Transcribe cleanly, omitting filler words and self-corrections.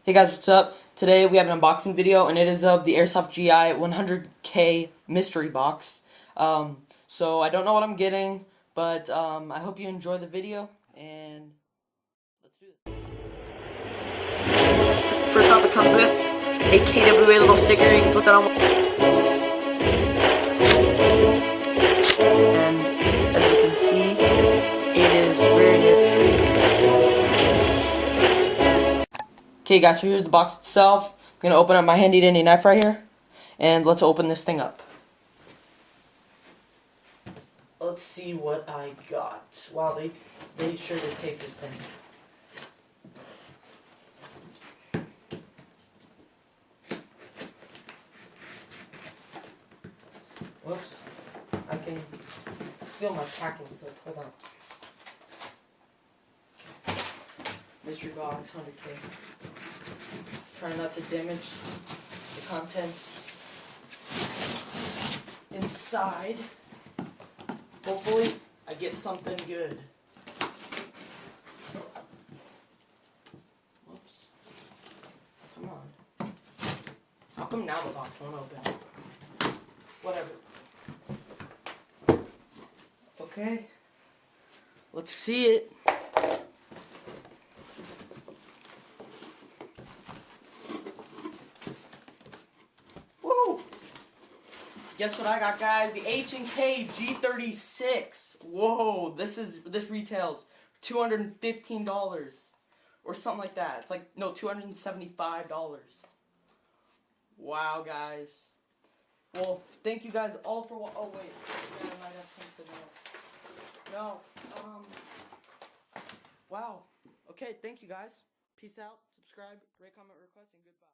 Hey guys, what's up? Today we have an unboxing video, and it is of the Airsoft GI 100K mystery box. So I don't know what I'm getting, but I hope you enjoy the video, and let's do this. First off, it comes with a KWA little sticker. You can put that on. And as you can see, it is very nifty. Okay guys, so here's the box itself. I'm going to open up my handy dandy knife right here, and let's open this thing up. Let's see what I got. Wow, they sure did tape this thing. Whoops. I can feel my packing slip. Hold on. Mystery box, 100K. Trying not to damage the contents inside. Hopefully, I get something good. Whoops. Come on. How come now the box won't open? Whatever. Okay. Let's see it. Woo! Guess what I got, guys? The H&K G36. Whoa, this retails $215 or something like that. It's like no, $275. Wow, guys. Well, thank you guys all for what. Oh wait, man, I might have something else. No, wow. Okay, thank you guys. Peace out. Subscribe, rate, comment, request, and goodbye.